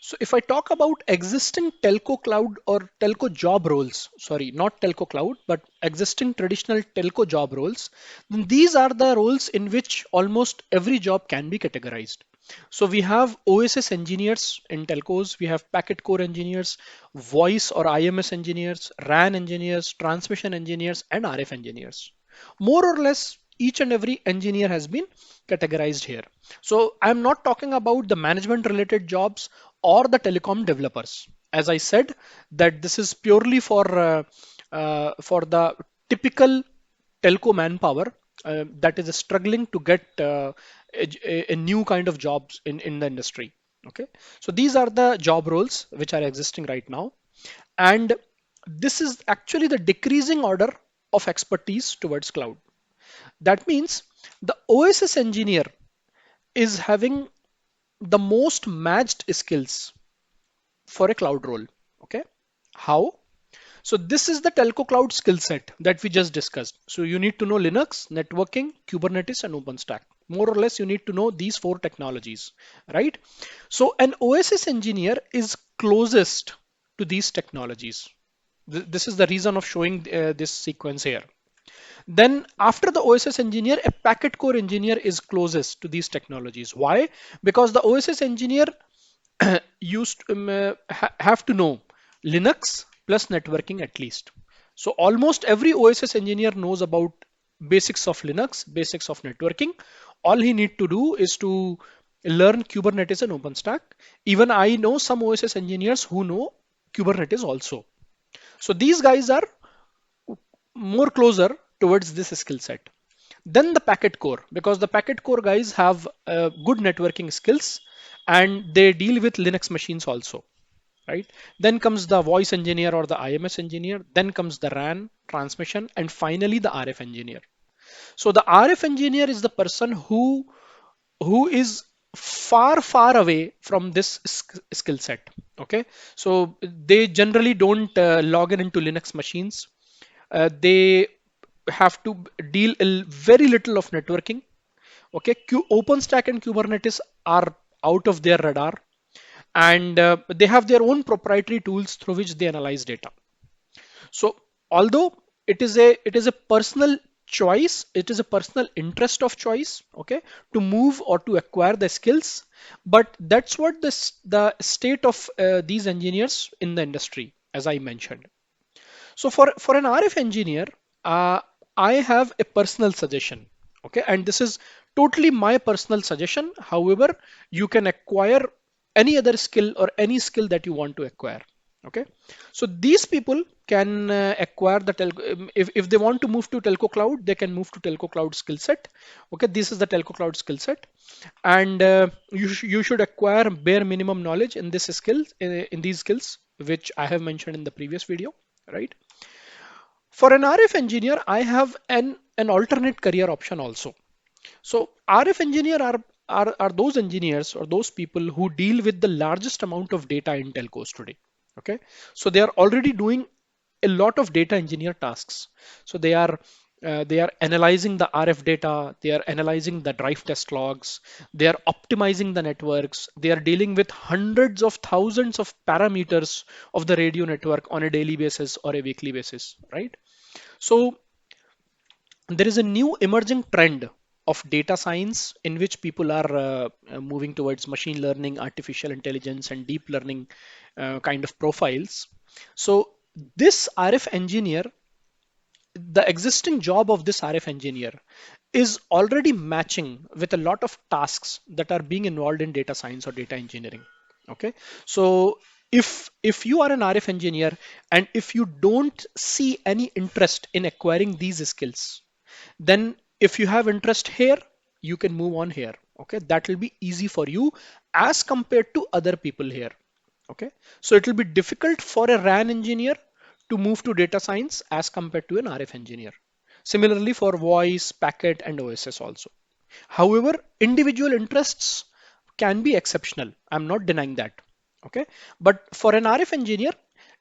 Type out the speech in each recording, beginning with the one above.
So if I talk about existing telco cloud or telco job roles, sorry, not telco cloud, but existing traditional telco job roles, then these are the roles in which almost every job can be categorized. So we have OSS engineers in telcos, we have packet core engineers, voice or IMS engineers, RAN engineers, transmission engineers, and RF engineers. More or less, each and every engineer has been categorized here. So I'm not talking about the management related jobs or the telecom developers. As I said, that this is purely for the typical telco manpower that is struggling to get a new kind of jobs in the industry. Okay, so these are the job roles which are existing right now, and this is actually the decreasing order of expertise towards cloud. That means the OSS engineer is having the most matched skills for a cloud role. Okay, how? So this is the telco cloud skill set that we just discussed. So you need to know Linux, networking, Kubernetes, and OpenStack. More or less, you need to know these four technologies, right? So an OSS engineer is closest to these technologies. This is the reason of showing this sequence here. Then after the OSS engineer, a packet core engineer is closest to these technologies. Why? Because the OSS engineer used have to know Linux plus networking at least. So almost every OSS engineer knows about basics of Linux, basics of networking. All he need to do is to learn Kubernetes and OpenStack. Even I know some OSS engineers who know Kubernetes also. So these guys are more closer towards this skill set. Then the packet core, because the packet core guys have good networking skills and they deal with Linux machines also, right? Then comes the voice engineer or the IMS engineer. Then comes the RAN transmission, and finally the RF engineer. So the RF engineer is the person who is far away from this skill set. Okay, so they generally don't log in into Linux machines. They have to deal very little of networking. Okay, OpenStack and Kubernetes are out of their radar, and they have their own proprietary tools through which they analyze data. So although it is a personal choice, it is a personal interest of choice, okay, to move or to acquire the skills, but that's what the state of these engineers in the industry, as I mentioned. So for an RF engineer, uh, I have a personal suggestion. Okay, and this is totally my personal suggestion. However, you can acquire any other skill or any skill that you want to acquire. Okay, so these people can acquire the telco. If they want to move to telco cloud, they can move to telco cloud skill set. Okay, this is the telco cloud skill set, and you should acquire bare minimum knowledge in this skill in these skills which I have mentioned in the previous video, right? For an RF engineer, I have an alternate career option also. So RF engineer are those engineers or those people who deal with the largest amount of data in telcos today. Okay, so they are already doing a lot of data engineer tasks. So they are analyzing the RF data, they are analyzing the drive test logs, they are optimizing the networks, they are dealing with hundreds of thousands of parameters of the radio network on a daily basis or a weekly basis, right? So there is a new emerging trend of data science in which people are moving towards machine learning, artificial intelligence, and deep learning kind of profiles. So this RF engineer, the existing job of this RF engineer is already matching with a lot of tasks that are being involved in data science or data engineering. Okay, so if you are an RF engineer and if you don't see any interest in acquiring these skills, then if you have interest here, you can move on here. Okay, that will be easy for you as compared to other people here. Okay, so it will be difficult for a RAN engineer to move to data science as compared to an RF engineer. Similarly for voice, packet, and OSS also. However, individual interests can be exceptional. I'm not denying that. Okay, but for an RF engineer,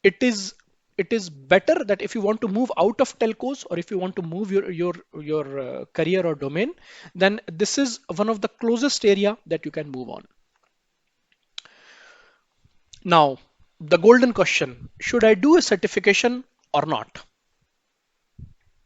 it is it is better that if you want to move out of telcos or if you want to move your career or domain, then this is one of the closest area that you can move on. Now, the golden question, should I do a certification or not?